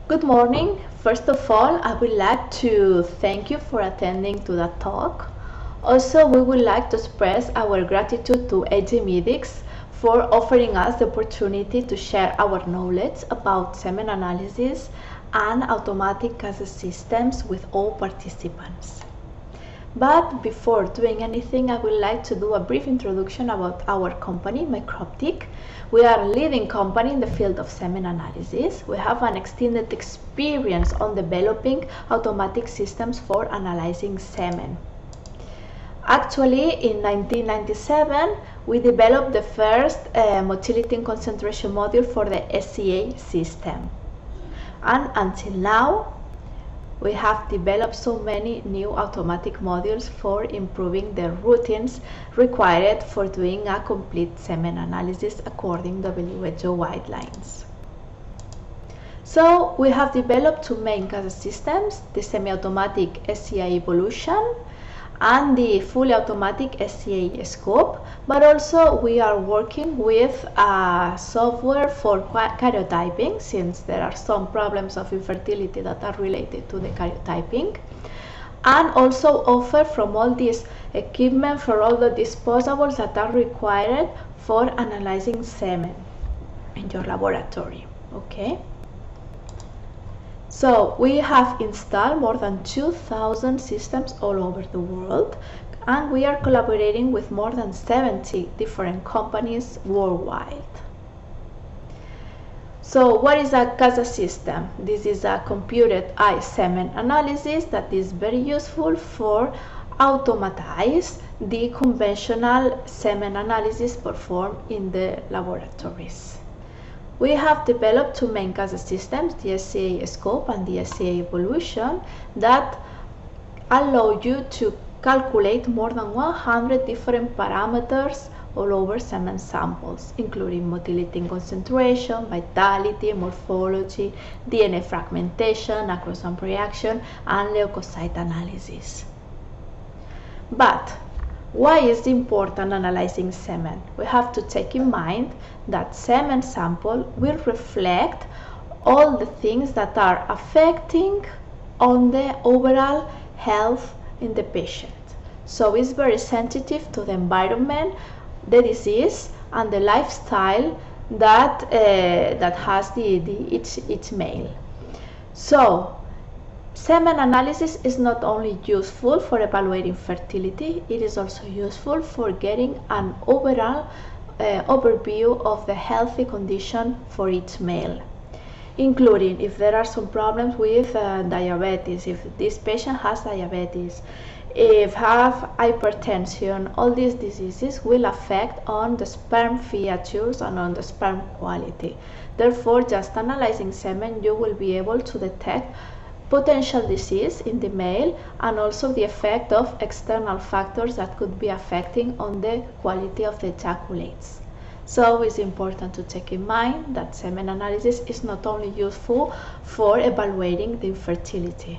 Good morning. First of all, I would like to thank you for attending to that talk. Also, we would like to express our gratitude to Agglutinates for offering us the opportunity to share our knowledge about semen analysis and automatic CASA systems with all participants. But before doing anything, I would like to do a brief introduction about our company, MICROPTIC. We are a leading company in the field of semen analysis. We have an extended experience on developing automatic systems for analyzing semen. Actually, in 1997, we developed the first motility and concentration module for the SCA system. And until now, we have developed so many new automatic modules for improving the routines required for doing a complete semen analysis according to WHO guidelines. So we have developed two main CASA systems, the semi-automatic SCA Evolution and the fully automatic SCA scope, but also we are working with software for karyotyping, since there are some problems of infertility that are related to the karyotyping, and also offer from all this equipment for all the disposables that are required for analyzing semen in your laboratory. Okay. So we have installed more than 2,000 systems all over the world, and we are collaborating with more than 70 different companies worldwide. So what is a CASA system? This is a computed eye semen analysis that is very useful for automatize the conventional semen analysis performed in the laboratories. We have developed two main CASA systems, the SCA scope and the SCA evolution, that allow you to calculate more than 100 different parameters all over semen samples, including motility and concentration, vitality, morphology, DNA fragmentation, acrosome reaction, and leukocyte analysis. But why is it important analyzing semen? We have to take in mind that semen sample will reflect all the things that are affecting on the overall health in the patient. So it's very sensitive to the environment, the disease, and the lifestyle that has each male. So semen analysis is not only useful for evaluating fertility, it is also useful for getting an overall overview of the healthy condition for each male, including if there are some problems with diabetes, if this patient has diabetes, if have hypertension. All these diseases will affect on the sperm features and on the sperm quality. Therefore, just analyzing semen, you will be able to detect potential disease in the male and also the effect of external factors that could be affecting on the quality of the ejaculates. So it's important to take in mind that semen analysis is not only useful for evaluating the infertility.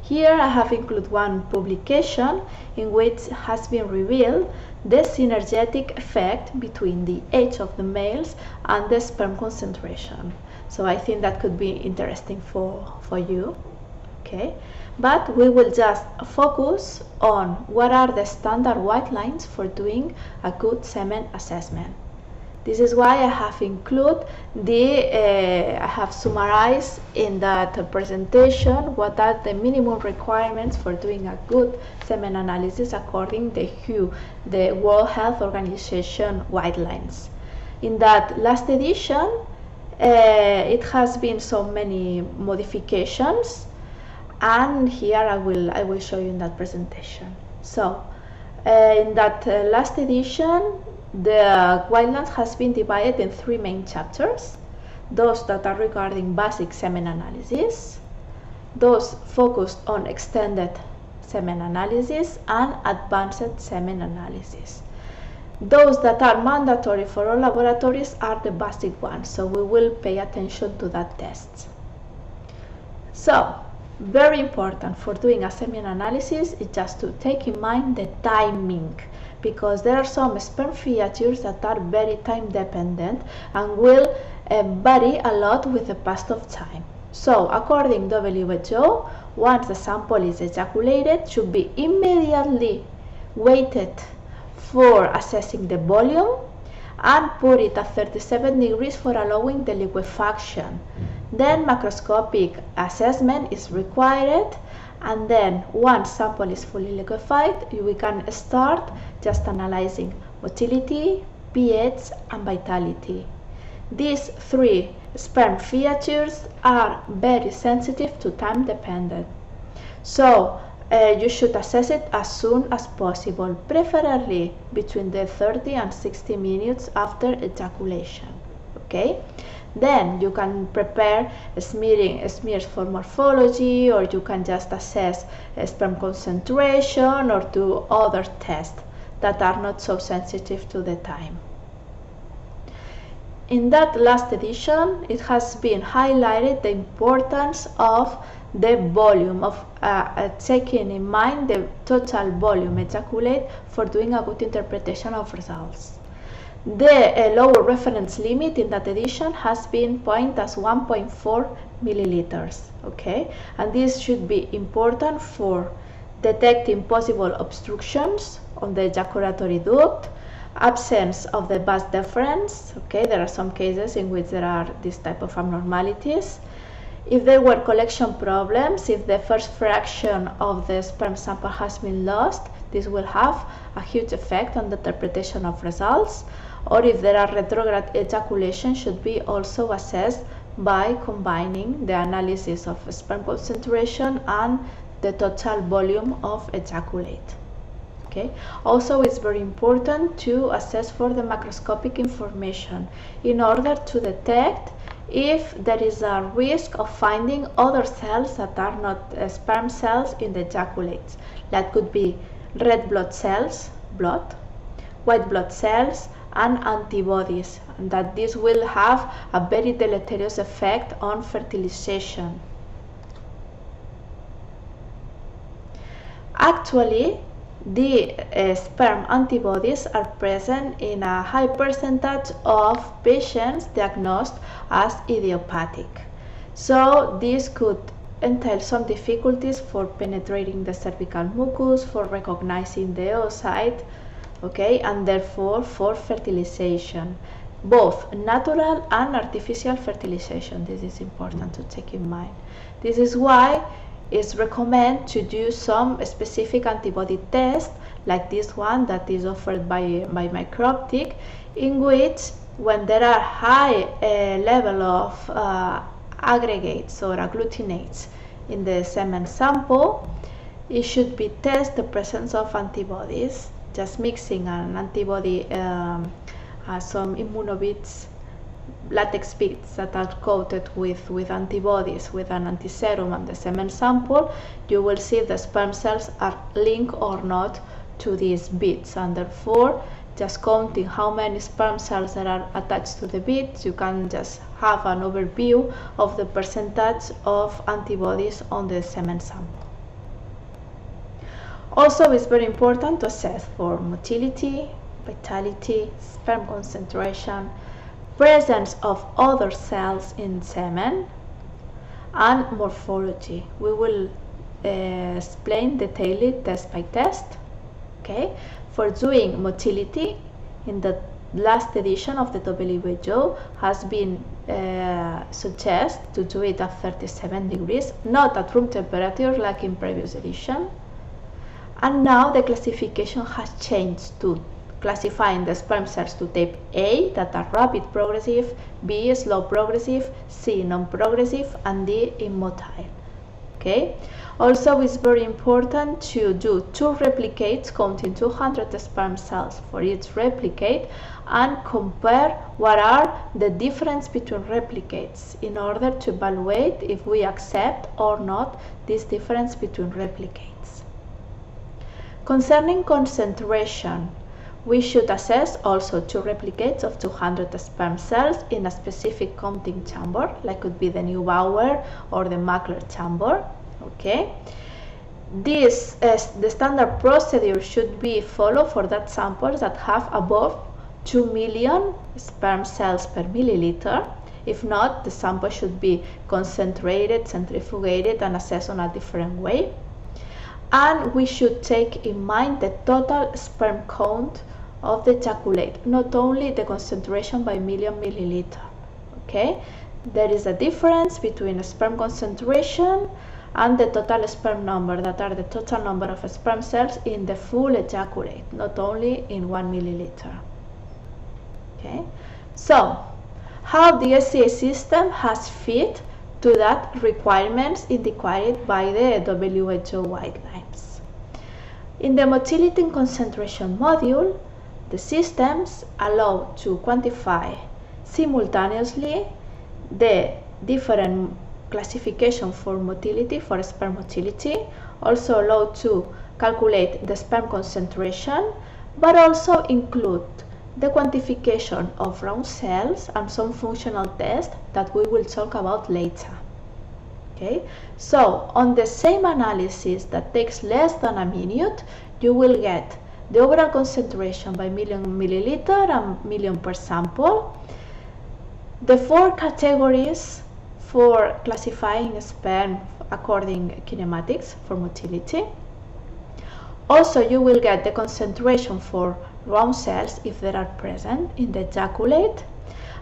Here I have included one publication in which has been revealed the synergetic effect between the age of the males and the sperm concentration. So I think that could be interesting for you. Okay, but we will just focus on what are the standard guidelines for doing a good semen assessment. This is why I have included I have summarized in that presentation what are the minimum requirements for doing a good semen analysis according to the World Health Organization guidelines. In that last edition, it has been so many modifications, and here I will show you in that presentation. So in that last edition, the guidelines has been divided in three main chapters: those that are regarding basic semen analysis, those focused on extended semen analysis, and advanced semen analysis. Those that are mandatory for all laboratories are the basic ones, so we will pay attention to that test. So, very important for doing a semen analysis is just to take in mind the timing, because there are some sperm features that are very time dependent and will vary a lot with the passage of time. So, according to WHO, once the sample is ejaculated, should be immediately weighted for assessing the volume and put it at 37 degrees for allowing the liquefaction. Then macroscopic assessment is required, and then once sample is fully liquefied, we can start just analyzing motility, pH, and vitality. These three sperm features are very sensitive to time dependent. So you should assess it as soon as possible, preferably between the 30 and 60 minutes after ejaculation. Okay? Then you can prepare smears for morphology, or you can just assess sperm concentration or do other tests that are not so sensitive to the time. In that last edition, it has been highlighted the importance of the volume, of taking in mind the total volume ejaculate for doing a good interpretation of results. The lower reference limit in that edition has been pointed as 1.4 milliliters, okay? And this should be important for detecting possible obstructions on the ejaculatory duct, absence of the vas deferens, okay? There are some cases in which there are this type of abnormalities. If there were collection problems, if the first fraction of the sperm sample has been lost, this will have a huge effect on the interpretation of results. Or if there are retrograde ejaculation, should be also assessed by combining the analysis of sperm concentration and the total volume of ejaculate. Okay. Also, it's very important to assess for the macroscopic information in order to detect if there is a risk of finding other cells that are not sperm cells in the ejaculates. That could be red blood cells, blood, white blood cells, and antibodies, and that this will have a very deleterious effect on fertilization. Actually, the sperm antibodies are present in a high percentage of patients diagnosed as idiopathic. So this could entail some difficulties for penetrating the cervical mucus, for recognizing the oocyte, okay, and therefore for fertilization, both natural and artificial fertilization. This is important to take in mind. This is why it's recommended to do some specific antibody test, like this one that is offered by MICROPTIC, in which when there are high level of aggregates or agglutinates in the semen sample, it should be tested the presence of antibodies, just mixing an antibody, some immunobits, latex bits that are coated with antibodies, with an antiserum and the semen sample. You will see if the sperm cells are linked or not to these bits, and therefore just counting how many sperm cells that are attached to the bits, you can just have an overview of the percentage of antibodies on the semen sample. Also, it's very important to assess for motility, vitality, sperm concentration, presence of other cells in semen, and morphology. We will explain detailedly test by test. Okay, for doing motility, in the last edition of the WHO has been suggested to do it at 37 degrees, not at room temperature like in previous edition. And now the classification has changed to classifying the sperm cells to type A, that are rapid progressive, B, slow progressive, C, non-progressive, and D, immotile. Okay. Also, it's very important to do 2 replicates counting 200 sperm cells for each replicate and compare what are the difference between replicates in order to evaluate if we accept or not this difference between replicates. Concerning concentration, we should assess also 2 replicates of 200 sperm cells in a specific counting chamber, like could be the Neubauer or the Mackler chamber. Okay. The standard procedure should be followed for that samples that have above 2 million sperm cells per milliliter. If not, the sample should be concentrated, centrifugated, and assessed on a different way. And we should take in mind the total sperm count of the ejaculate, not only the concentration by million milliliter. Okay, there is a difference between sperm concentration and the total sperm number, that are the total number of sperm cells in the full ejaculate, not only in 1 milliliter. Okay, so how the SCA system has fit to that requirements indicated by the WHO guidelines. In the motility and concentration module, the systems allow to quantify simultaneously the different classification for motility, for sperm motility, also allow to calculate the sperm concentration, but also include the quantification of round cells and some functional tests that we will talk about later. Okay, so on the same analysis that takes less than a minute, you will get the overall concentration by million milliliter and million per sample, the 4 categories for classifying sperm according kinematics for motility. Also, you will get the concentration for round cells if they are present in the ejaculate,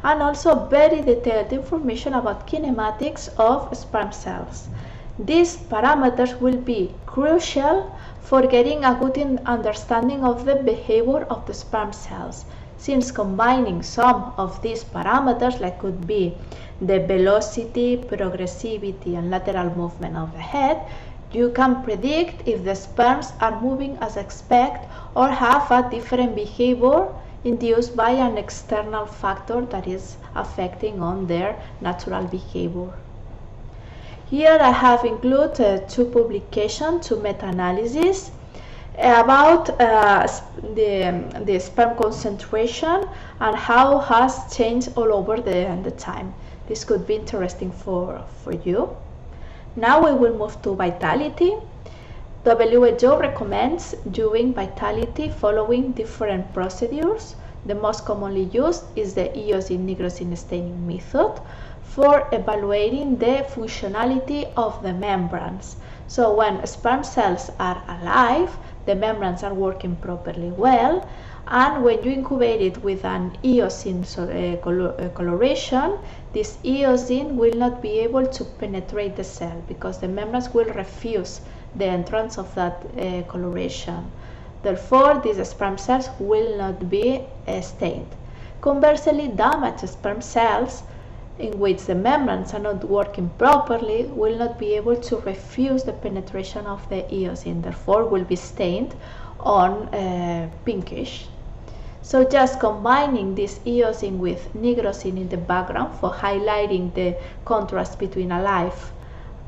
and also very detailed information about kinematics of sperm cells. These parameters will be crucial for getting a good understanding of the behavior of the sperm cells, since combining some of these parameters, like could be the velocity, progressivity, and lateral movement of the head, you can predict if the sperms are moving as expected or have a different behavior induced by an external factor that is affecting on their natural behavior. Here I have included 2 publications, 2 meta-analyses about the sperm concentration and how has changed all over the time. This could be interesting for you. Now we will move to vitality. WHO recommends doing vitality following different procedures. The most commonly used is the eosin-nigrosin staining method for evaluating the functionality of the membranes. So when sperm cells are alive, the membranes are working properly well, and when you incubate it with an eosin coloration, this eosin will not be able to penetrate the cell because the membranes will refuse the entrance of that coloration. Therefore, these sperm cells will not be stained. Conversely, damaged sperm cells in which the membranes are not working properly will not be able to refuse the penetration of the eosin, therefore will be stained on pinkish. So just combining this eosin with nigrosin in the background for highlighting the contrast between alive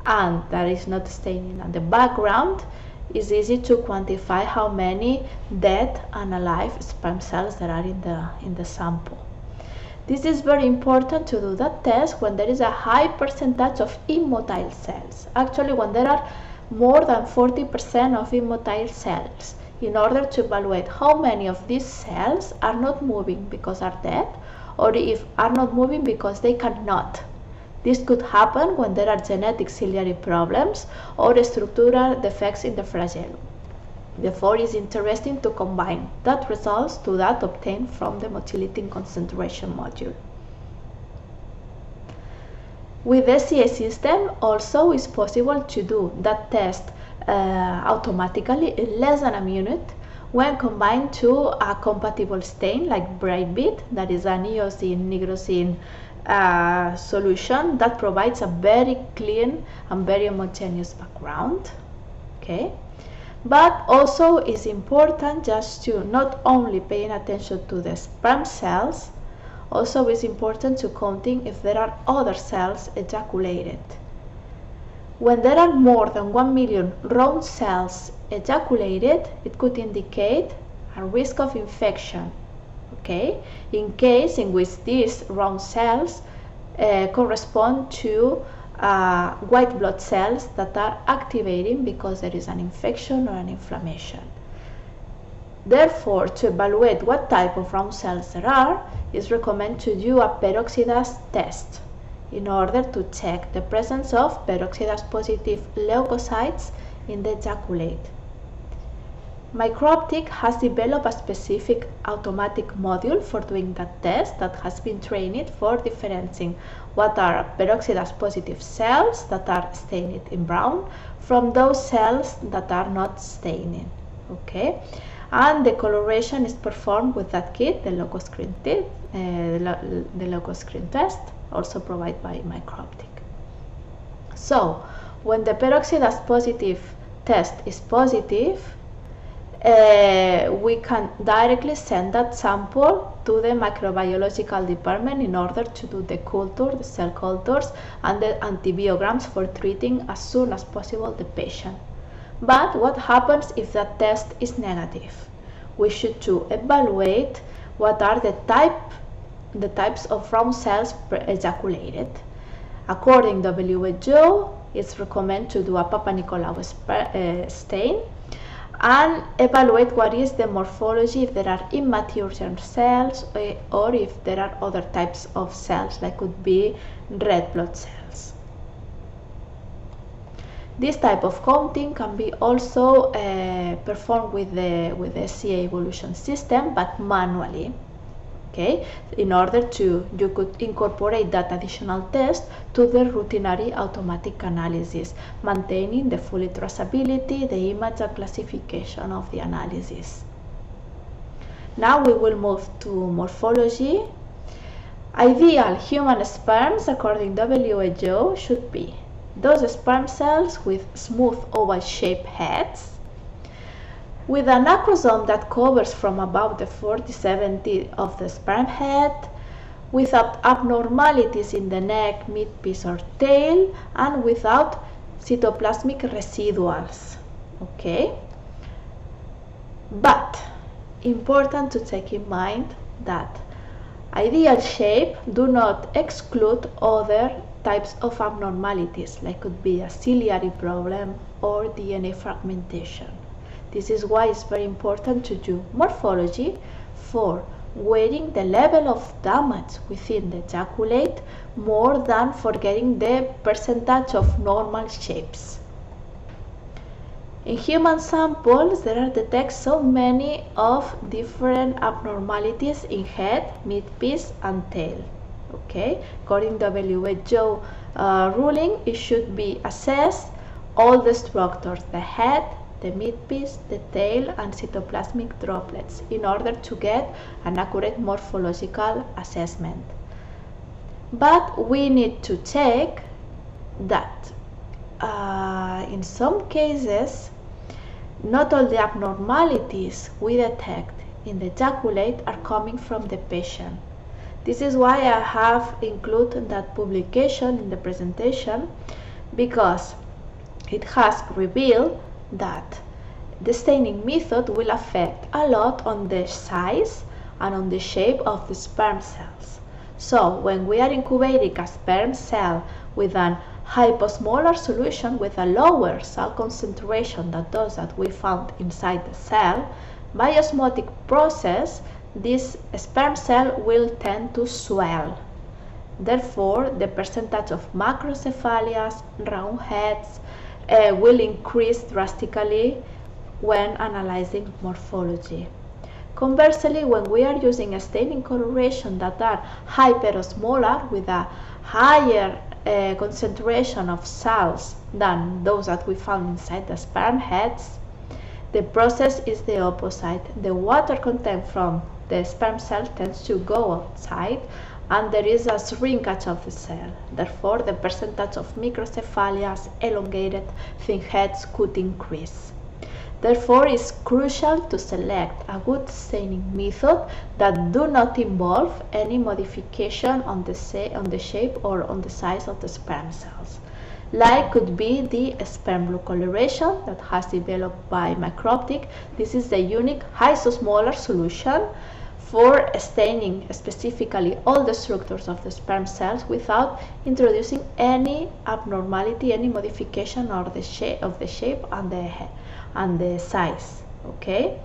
and that is not staining on the background is easy to quantify how many dead and alive sperm cells there are in the sample. This is very important to do that test when there is a high percentage of immotile cells. Actually, when there are more than 40% of immotile cells, in order to evaluate how many of these cells are not moving because are dead, or if are not moving because they cannot. This could happen when there are genetic ciliary problems or structural defects in the flagellum. Therefore, it is interesting to combine that results to that obtained from the motility and concentration module. With the SCA system, also is possible to do that test automatically in less than a minute when combined to a compatible stain like Brightbit, that is an eosin-nigrosin solution that provides a very clean and very homogeneous background. Okay, but also is important just to not only paying attention to the sperm cells, also is important to counting if there are other cells ejaculated. When there are more than 1 million round cells ejaculated, it could indicate a risk of infection, okay, in case in which these round cells correspond to white blood cells that are activating because there is an infection or an inflammation. Therefore, to evaluate what type of round cells there are, it's recommended to do a peroxidase test in order to check the presence of peroxidase positive leukocytes in the ejaculate. MICROPTIC has developed a specific automatic module for doing that test that has been trained for differentiating what are peroxidase positive cells that are stained in brown from those cells that are not staining. Okay, and the coloration is performed with that kit, the leucoscreen test, also provided by MICROPTIC. So, when the peroxidase positive test is positive, we can directly send that sample to the microbiological department in order to do the culture, the cell cultures, and the antibiograms for treating as soon as possible the patient. But what happens if that test is negative? We should to evaluate what are the types of round cells ejaculated. According to WHO, it's recommended to do a Papa Nicolau stain and evaluate what is the morphology, if there are immature germ cells or if there are other types of cells, like could be red blood cells. This type of counting can be also performed with the CA evolution system, but manually. Okay, in order to, you could incorporate that additional test to the routinary automatic analysis, maintaining the full traceability, the image and classification of the analysis. Now we will move to morphology. Ideal human sperms, according to WHO, should be those sperm cells with smooth oval-shaped heads, with an acrosome that covers from about the 40-70 of the sperm head, without abnormalities in the neck, midpiece or tail, and without cytoplasmic residuals. Okay? But important to take in mind that ideal shape do not exclude other types of abnormalities, like could be a ciliary problem or DNA fragmentation. This is why it's very important to do morphology for weighing the level of damage within the ejaculate more than for getting the percentage of normal shapes. In human samples, there are detected so many of different abnormalities in head, midpiece, and tail. Okay, according to WHO ruling, it should be assessed all the structures, the head, the midpiece, the tail, and cytoplasmic droplets in order to get an accurate morphological assessment. But we need to check that in some cases, not all the abnormalities we detect in the ejaculate are coming from the patient. This is why I have included that publication in the presentation, because it has revealed that the staining method will affect a lot on the size and on the shape of the sperm cells. So when we are incubating a sperm cell with an hyposmolar solution with a lower cell concentration than those that we found inside the cell, by osmotic process, this sperm cell will tend to swell. Therefore, the percentage of macrocephalias, round heads, will increase drastically when analyzing morphology. Conversely, when we are using a staining coloration that are hyperosmolar with a higher concentration of cells than those that we found inside the sperm heads, the process is the opposite. The water content from the sperm cell tends to go outside, and there is a shrinkage of the cell. Therefore, the percentage of microcephalias, elongated, thin heads could increase. Therefore, it's crucial to select a good staining method that do not involve any modification on the shape or on the size of the sperm cells. Like could be the sperm blue coloration that has developed by MICROPTIC. This is the unique isosmolar solution for staining specifically all the structures of the sperm cells without introducing any abnormality, any modification of the shape and the size. Okay.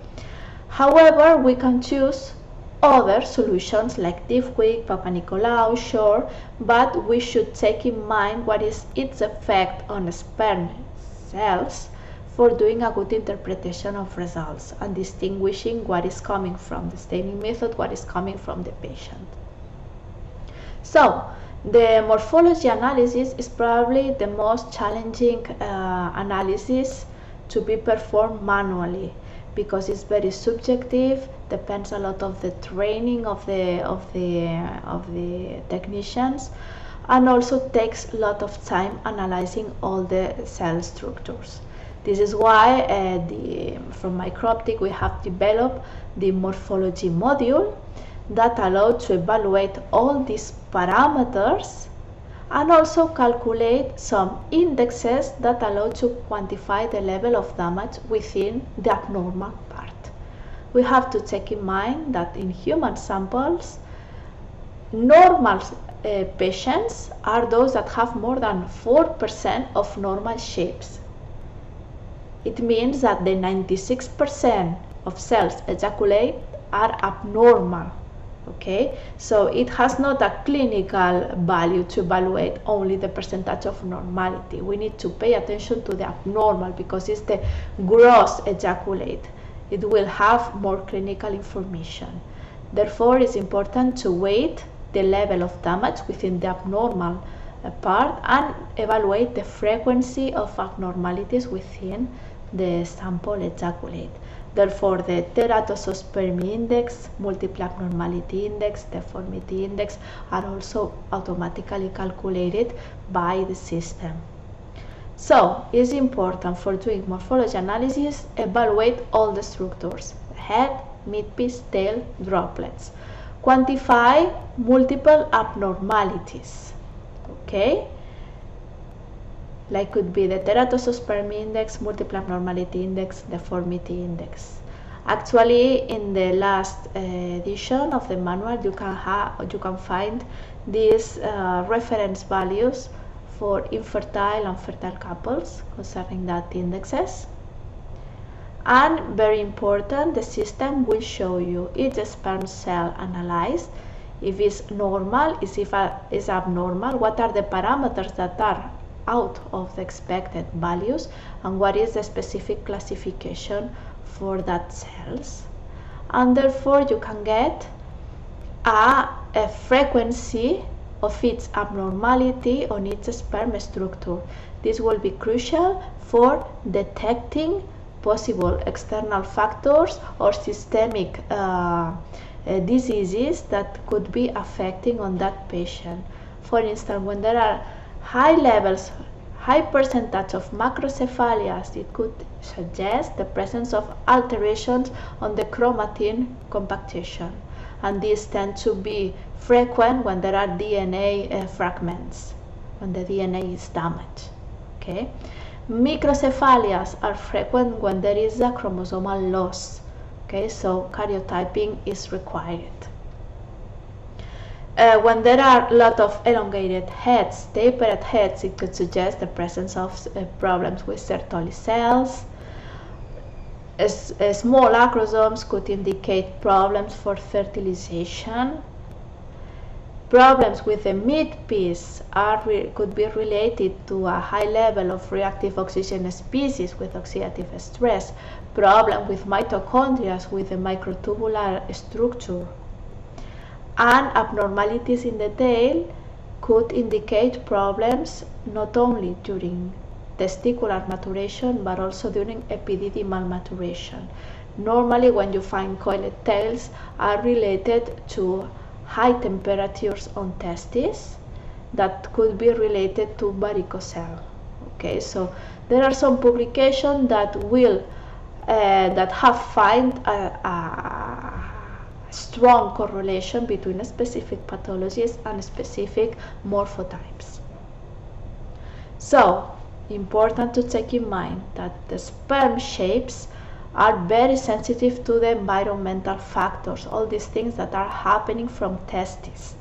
However, we can choose other solutions like Deep Wick, Papa Nicolau, Shore, but we should take in mind what is its effect on sperm cells for doing a good interpretation of results and distinguishing what is coming from the staining method, what is coming from the patient. So, the morphology analysis is probably the most challenging analysis to be performed manually, because it's very subjective, depends a lot of the training of the technicians, and also takes a lot of time analyzing all the cell structures. This is why from MICROPTIC we have developed the morphology module that allows to evaluate all these parameters and also calculate some indexes that allow to quantify the level of damage within the abnormal part. We have to take in mind that in human samples, normal patients are those that have more than 4% of normal shapes. It means that the 96% of cells ejaculate are abnormal. Okay, so it has not a clinical value to evaluate only the percentage of normality. We need to pay attention to the abnormal because it's the gross ejaculate. It will have more clinical information. Therefore, it's important to weight the level of damage within the abnormal part and evaluate the frequency of abnormalities within the sample ejaculate. Therefore, the teratospermy index, multiple abnormality index, deformity index are also automatically calculated by the system. So, it's important for doing morphology analysis, evaluate all the structures, head, midpiece, tail, droplets. Quantify multiple abnormalities. Okay? Like could be the teratospermy index, multiple abnormality index, deformity index. Actually, in the last edition of the manual, you can find these reference values for infertile and fertile couples concerning that indexes. And very important, the system will show you each sperm cell analyzed, if it's normal, if it's abnormal, what are the parameters that are out of the expected values, and what is the specific classification for that cells. And therefore you can get a frequency of its abnormality on its sperm structure. This will be crucial for detecting possible external factors or systemic diseases that could be affecting on that patient. For instance, when there are high percentage of macrocephalias, it could suggest the presence of alterations on the chromatin compactation, and these tend to be frequent when there are DNA fragments, when the DNA is damaged. Okay, microcephalias are frequent when there is a chromosomal loss. Okay, so karyotyping is required. When there are a lot of elongated heads, tapered heads, it could suggest the presence of problems with Sertoli cells. Small acrosomes could indicate problems for fertilization. Problems with the midpiece could be related to a high level of reactive oxygen species with oxidative stress. Problem with mitochondria with the microtubular structure. And abnormalities in the tail could indicate problems not only during testicular maturation but also during epididymal maturation. Normally, when you find coiled tails are related to high temperatures on testes that could be related to varicocele. Okay, so there are some publications that have found a strong correlation between specific pathologies and specific morphotypes. So, important to take in mind that the sperm shapes are very sensitive to the environmental factors, all these things that are happening from testes.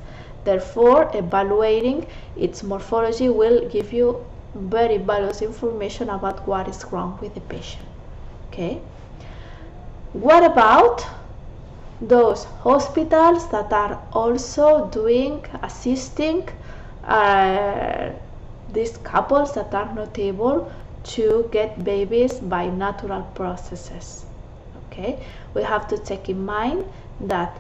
Therefore, evaluating its morphology will give you very valuable information about what is wrong with the patient. Okay. What about those hospitals that are also assisting these couples that are not able to get babies by natural processes? Okay, we have to take in mind that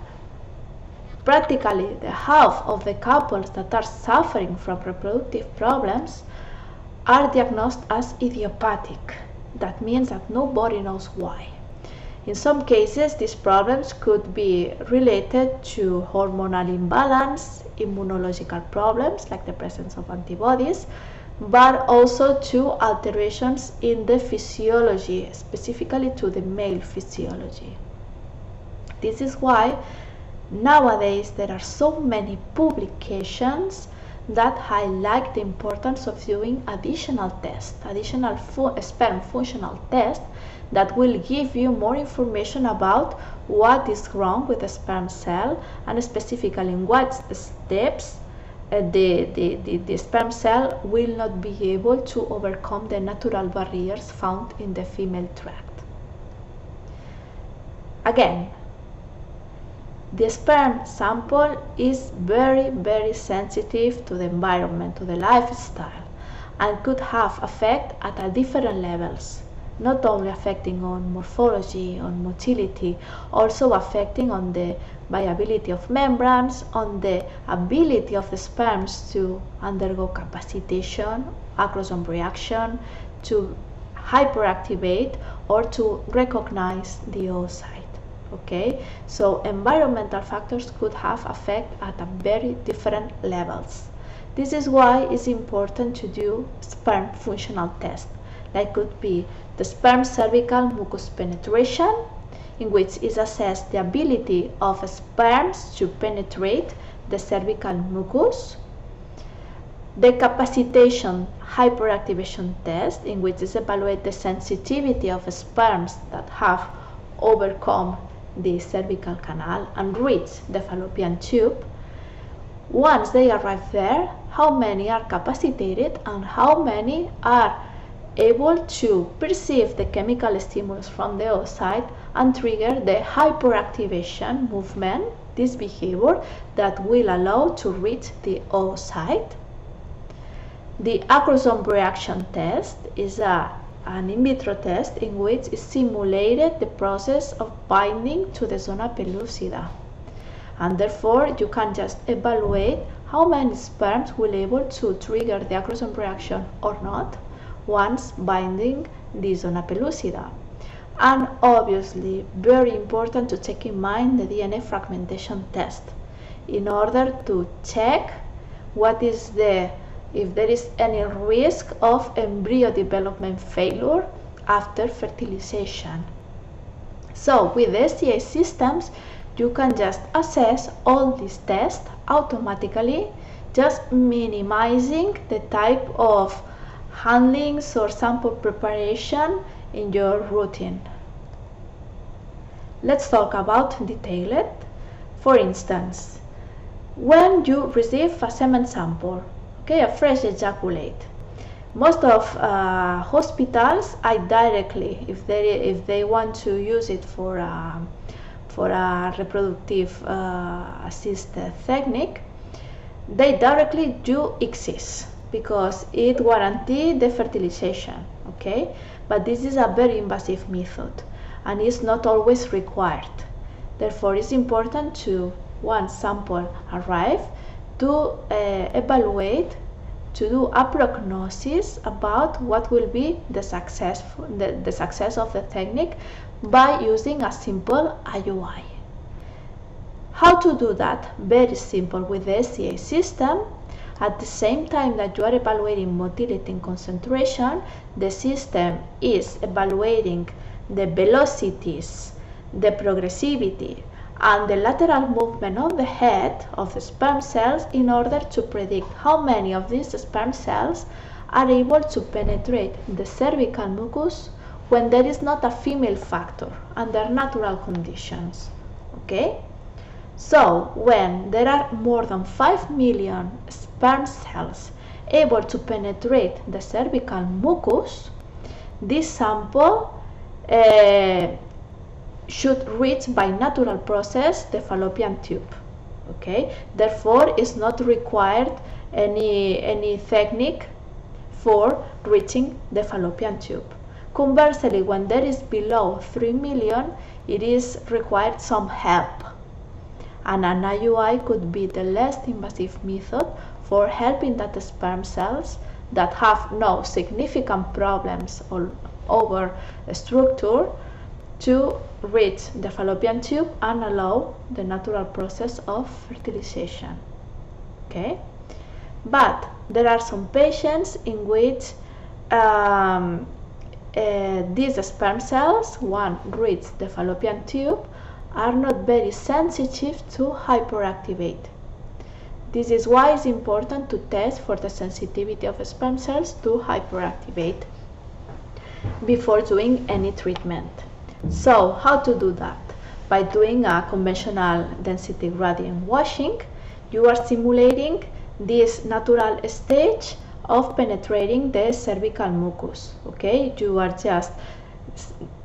practically the half of the couples that are suffering from reproductive problems are diagnosed as idiopathic. That means that nobody knows why. In some cases, these problems could be related to hormonal imbalance, immunological problems like the presence of antibodies, but also to alterations in the physiology, specifically to the male physiology. This is why nowadays there are so many publications that highlight the importance of doing additional tests, additional sperm functional tests that will give you more information about what is wrong with the sperm cell, and specifically in what steps the sperm cell will not be able to overcome the natural barriers found in the female tract. Again, the sperm sample is very, very sensitive to the environment, to the lifestyle, and could have effect at different levels, not only affecting on morphology, on motility, also affecting on the viability of membranes, on the ability of the sperms to undergo capacitation, acrosome reaction, to hyperactivate, or to recognize the oocyte. Okay, so environmental factors could have effect at a very different levels. This is why it's important to do sperm functional tests, like could be the sperm cervical mucus penetration, in which is assessed the ability of sperms to penetrate the cervical mucus, the capacitation hyperactivation test, in which is evaluate the sensitivity of sperms that have overcome the cervical canal and reach the fallopian tube. Once they arrive there, how many are capacitated and how many are able to perceive the chemical stimulus from the oocyte and trigger the hyperactivation movement, this behavior that will allow to reach the oocyte. The acrosome reaction test is an in vitro test in which is simulated the process of binding to the zona pellucida, and therefore you can just evaluate how many sperms will able to trigger the acrosome reaction or not once binding the zona pellucida. And obviously very important to take in mind the DNA fragmentation test in order to check what is if there is any risk of embryo development failure after fertilization. So with the STA systems, you can just assess all these tests automatically, just minimizing the type of handlings or sample preparation in your routine. Let's talk about detailed. For instance, when you receive a semen sample, okay, a fresh ejaculate, most of hospitals directly, if they want to use it for a reproductive assisted technique, they directly do ICSIs because it guarantees the fertilization. Okay, but this is a very invasive method and is not always required. Therefore, it's important to, once sample arrive, to evaluate, to do a prognosis about what will be the success of the technique by using a simple IUI. How to do that? Very simple with the STA system. At the same time that you are evaluating motility and concentration, the system is evaluating the velocities, the progressivity, and the lateral movement of the head of the sperm cells in order to predict how many of these sperm cells are able to penetrate the cervical mucus when there is not a female factor under natural conditions. Okay? So when there are more than 5 million sperm cells able to penetrate the cervical mucus, this sample should reach by natural process the fallopian tube. Okay, therefore is not required any technique for reaching the fallopian tube. Conversely, when there is below 3 million, it is required some help, and an IUI could be the less invasive method for helping that sperm cells that have no significant problems over structure to reach the fallopian tube and allow the natural process of fertilization. Okay, but there are some patients in which these sperm cells, once reach the fallopian tube, are not very sensitive to hyperactivate. This is why it's important to test for the sensitivity of sperm cells to hyperactivate before doing any treatment. So how to do that? By doing a conventional density gradient washing, you are simulating this natural stage of penetrating the cervical mucus. Okay, you are just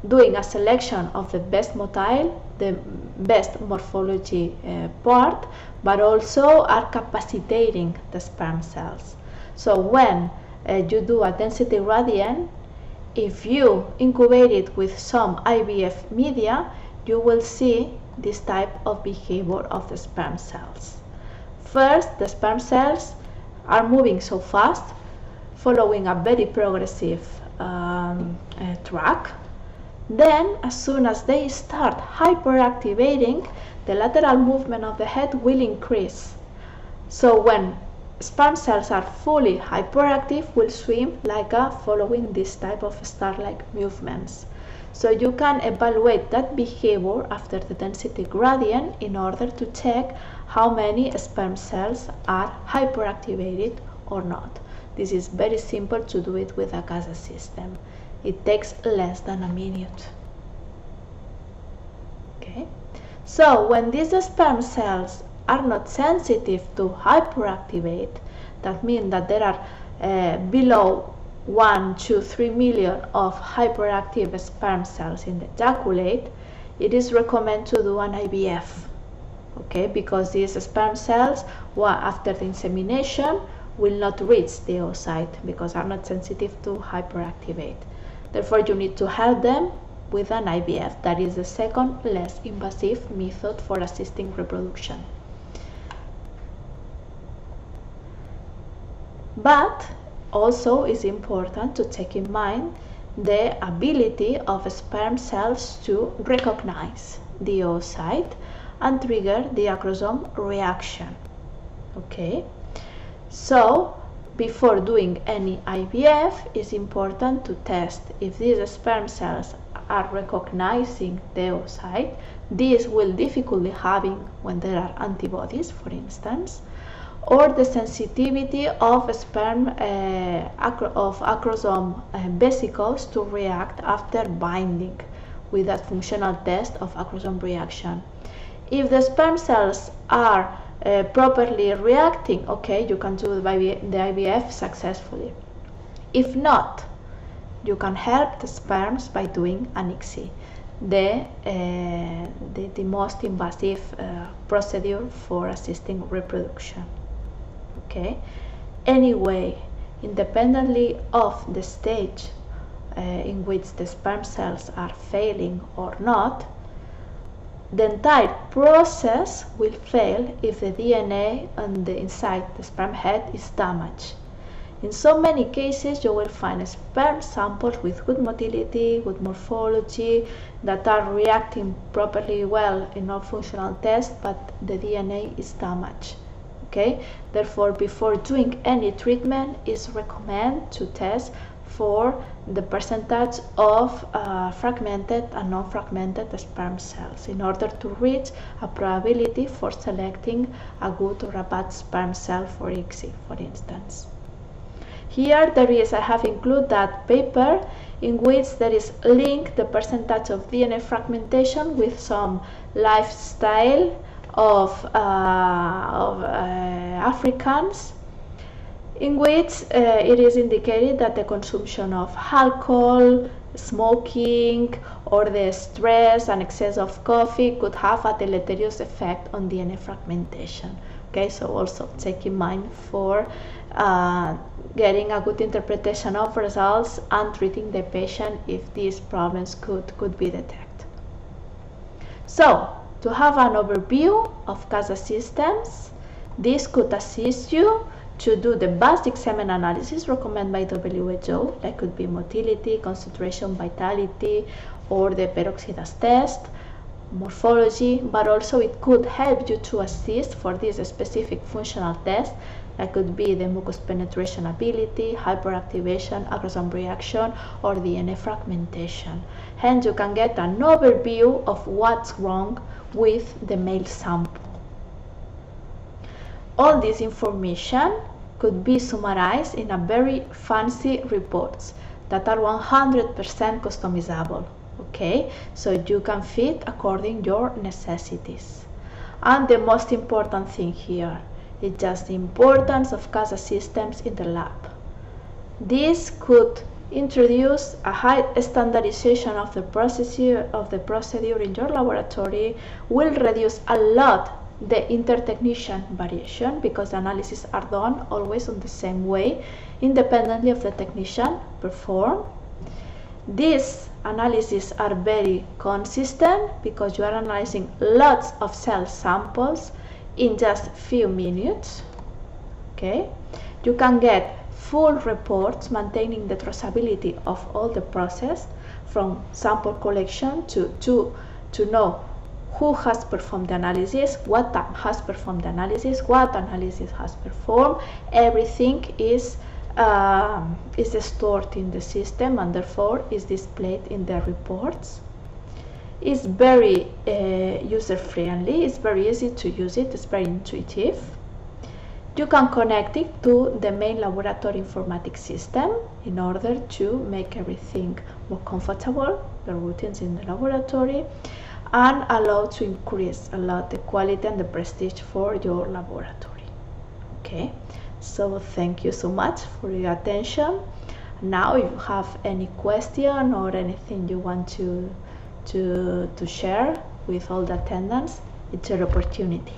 doing a selection of the best motile, the best morphology part, but also are capacitating the sperm cells. So when you do a density gradient, if you incubate it with some IVF media, you will see this type of behavior of the sperm cells. First, the sperm cells are moving so fast, following a very progressive track. Then, as soon as they start hyperactivating, the lateral movement of the head will increase. So when sperm cells are fully hyperactive, will swim like following this type of star-like movements. So you can evaluate that behavior after the density gradient in order to check how many sperm cells are hyperactivated or not. This is very simple to do it with a CASA system. It takes less than a minute. Okay. So when these sperm cells are not sensitive to hyperactivate, that means that there are below 1 to 3 million of hyperactive sperm cells in the ejaculate, it is recommended to do an IVF. Okay, because these sperm cells, after the insemination, will not reach the oocyte because are not sensitive to hyperactivate. Therefore, you need to help them with an IVF. That is the second less invasive method for assisting reproduction. But also is important to take in mind the ability of sperm cells to recognize the oocyte and trigger the acrosome reaction. Okay, so before doing any IVF, it's important to test if these sperm cells are recognizing the oocyte. This will difficulty having when there are antibodies, for instance, or the sensitivity of sperm of acrosome vesicles to react after binding with that functional test of acrosome reaction. If the sperm cells are properly reacting, okay, you can do the IVF successfully. If not, you can help the sperms by doing an ICSI, the most invasive procedure for assisting reproduction. Okay. Anyway, independently of the stage in which the sperm cells are failing or not, the entire process will fail if the DNA on the inside the sperm head is damaged. In so many cases, you will find sperm samples with good motility, good morphology, that are reacting properly well in all functional tests, but the DNA is damaged. Okay, therefore, before doing any treatment, it's recommended to test for the percentage of fragmented and non-fragmented sperm cells in order to reach a probability for selecting a good or a bad sperm cell for ICSI, for instance. Here I have included that paper in which there is linked the percentage of DNA fragmentation with some lifestyle of Africans, in which it is indicated that the consumption of alcohol, smoking, or the stress and excess of coffee could have a deleterious effect on DNA fragmentation. Okay, so also take in mind for getting a good interpretation of results and treating the patient if these problems could be detected. So, to have an overview of CASA systems, this could assist you to do the basic semen analysis recommended by WHO, like could be motility, concentration, vitality, or the peroxidase test, morphology, but also it could help you to assist for this specific functional test, that could be the mucus penetration ability, hyperactivation, Acrosome reaction, or DNA fragmentation. Hence, you can get an overview of what's wrong with the male sample. All this information could be summarized in a very fancy reports that are 100% customizable. Okay, so you can fit according your necessities. And the most important thing here is just the importance of CASA systems in the lab. This could introduce a high standardization of the procedure in your laboratory, will reduce a lot the inter-technician variation because the analyses are done always on the same way, independently of the technician performed. These analyses are very consistent because you are analyzing lots of cell samples in just few minutes. Okay, you can get full reports maintaining the traceability of all the process from sample collection to know who has performed the analysis, what time has performed the analysis, what analysis has performed. Everything is stored in the system and therefore is displayed in the reports. It's very user-friendly, it's very easy to use it, it's very intuitive. You can connect it to the main laboratory informatics system in order to make everything more comfortable, the routines in the laboratory, and allow to increase a lot the quality and the prestige for your laboratory. Okay, so thank you so much for your attention. Now if you have any question or anything you want to share with all the attendants, it's your opportunity.